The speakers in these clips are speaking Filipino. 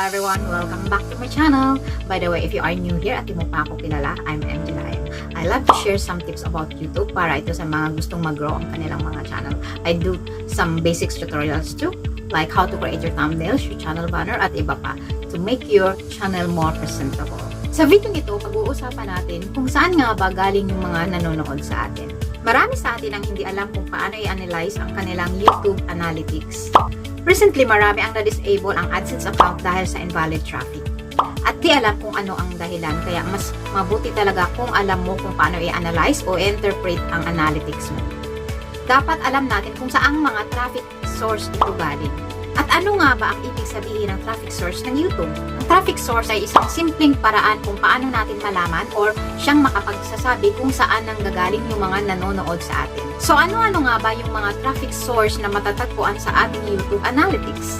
everyone! Welcome back to my channel. By the way, if you are new here at di mo pa ako kilala, I'm Invalid. I love to share some tips about YouTube para ito sa mga gustong mag-grow ang kanilang mga channel. I do some basics tutorials too, like how to create your thumbnails, your channel banner, at iba pa to make your channel more presentable. Sa video ito, pag-uusapan natin kung saan nga ba galing yung mga nanonood sa atin. Marami sa atin ang hindi alam kung paano i-analyze ang kanilang YouTube analytics. Recently, marami ang na-disable ang AdSense account dahil sa invalid traffic. At di alam kung ano ang dahilan, kaya mas mabuti talaga kung alam mo kung paano i-analyze o interpret ang analytics mo. Dapat alam natin kung saang mga traffic source ito galing. At ano nga ba ang ibig sabihin ng traffic source ng YouTube? Ang traffic source ay isang simpleng paraan kung paano natin malaman or siyang makapagsasabi kung saan nanggagaling yung mga nanonood sa atin. So ano-ano nga ba yung mga traffic source na matatagpuan sa ating YouTube analytics?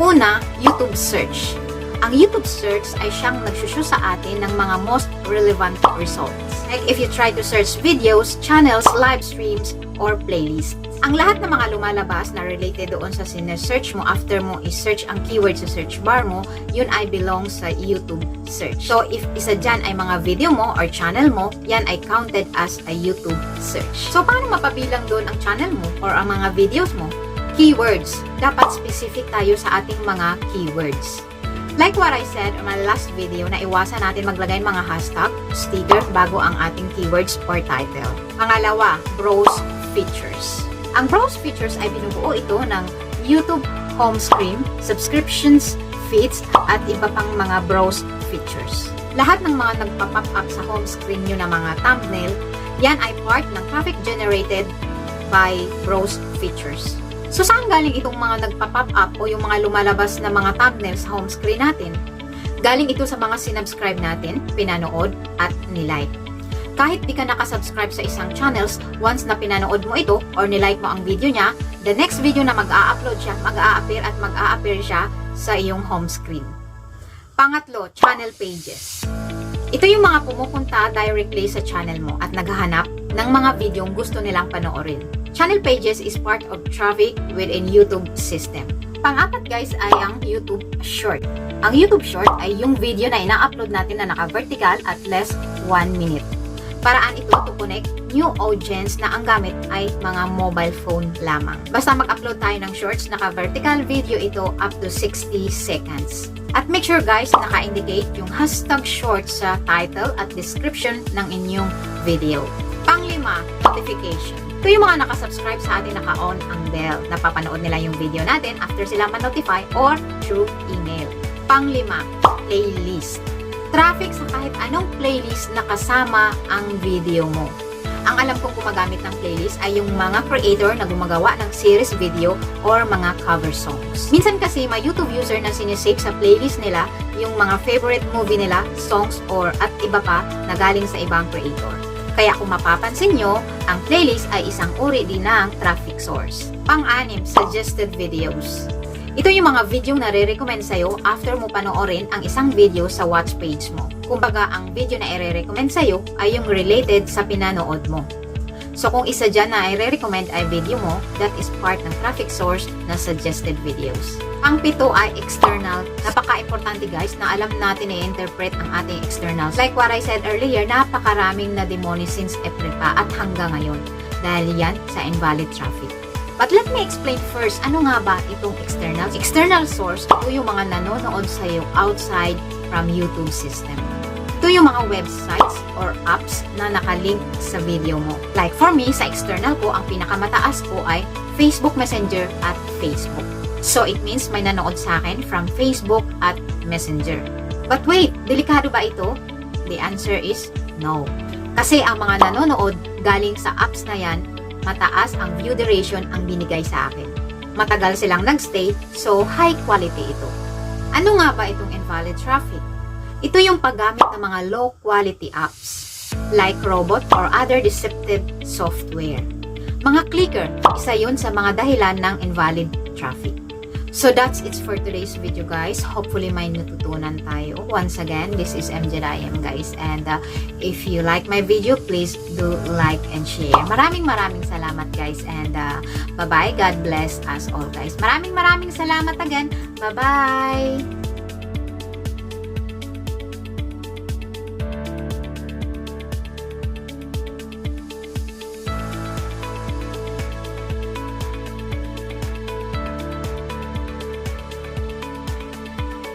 Una, YouTube search. Ang YouTube search ay siyang nagsushow sa atin ng mga most relevant results. Like if you try to search videos, channels, live streams, or playlists. Ang lahat ng mga lumalabas na related doon sa sinesearch mo after mo i-search ang keyword sa search bar mo, yun ay belong sa YouTube search. So, if isa dyan ay mga video mo or channel mo, yan ay counted as a YouTube search. So, paano mapabilang doon ang channel mo or ang mga videos mo? Keywords. Dapat specific tayo sa ating mga keywords. Like what I said on my last video na iwasan natin maglagay mga hashtag, sticker bago ang ating keywords or title. Pangalawa, browse features. Ang browse features ay binubuo ito ng YouTube home screen, subscriptions, feeds, at iba pang mga browse features. Lahat ng mga nagpa-pop up sa home screen nyo na mga thumbnail, yan ay part ng traffic generated by browse features. So, saan galing itong mga nagpa-pop up o yung mga lumalabas na mga thumbnail sa home screen natin? Galing ito sa mga sinubscribe natin, pinanood, at nilike. Kahit di ka nakasubscribe sa isang channels, once na pinanood mo ito or nilike mo ang video niya, the next video na mag-a-upload siya, mag-a-appear siya sa iyong home screen. Pangatlo, channel pages. Ito yung mga pumupunta directly sa channel mo at naghahanap ng mga videong gusto nilang panoorin. Channel pages is part of traffic within YouTube system. Pang-apat guys ay ang YouTube Short. Ang YouTube Short ay yung video na ina-upload natin na naka-vertical at less 1 minute. Paraan ito to connect new audience na ang gamit ay mga mobile phone lamang. Basta mag-upload tayo ng shorts, naka-vertical video ito up to 60 seconds. At make sure guys, naka-indicate yung hashtag shorts sa title at description ng inyong video. Panglima, notification. Ito yung mga nakasubscribe sa atin, naka-on ang bell. Napapanood nila yung video natin after sila ma-notify or through email. Panglima, playlist. Traffic sa kahit anong playlist na kasama ang video mo. Ang alam kong gumagamit ng playlist ay yung mga creator na gumagawa ng series video or mga cover songs. Minsan kasi may YouTube user na sinisave sa playlist nila yung mga favorite movie nila, songs, or at iba pa na galing sa ibang creator. Kaya kung mapapansin nyo, ang playlist ay isang uri din ng traffic source. Pang-anim, suggested videos. Ito yung mga video na re-recommend sa'yo after mo panoorin ang isang video sa watch page mo. Kumbaga, ang video na i-recommend sa'yo ay yung related sa pinanood mo. So, kung isa dyan na i-recommend ay video mo, that is part ng traffic source na suggested videos. Ang pito ay external. Napaka-importante guys na alam natin i-interpret ang ating externals. Like what I said earlier, napakaraming na demoni since April pa at hanggang ngayon. Dahil yan sa invalid traffic. But let me explain first, ano nga ba itong external? External source, ito yung mga nanonood sa'yo outside from YouTube system. Ito yung mga websites or apps na nakalink sa video mo. Like for me, sa external ko, ang pinakamataas ko ay Facebook Messenger at Facebook. So it means may nanood sa akin from Facebook at Messenger. But wait, delikado ba ito? The answer is no. Kasi ang mga nanonood galing sa apps na yan, mataas ang view duration ang binigay sa akin. Matagal silang nagstay, so high quality ito. Ano nga ba itong invalid traffic? Ito yung paggamit ng mga low quality apps, like robot or other deceptive software. Mga clicker, isa yun sa mga dahilan ng invalid traffic. So that's it for today's video guys. Hopefully may natutunan tayo. Once again, this is MJDIM guys. And if you like my video, please do like and share. Maraming salamat guys. And bye-bye. God bless us all guys. Maraming salamat again. Bye-bye.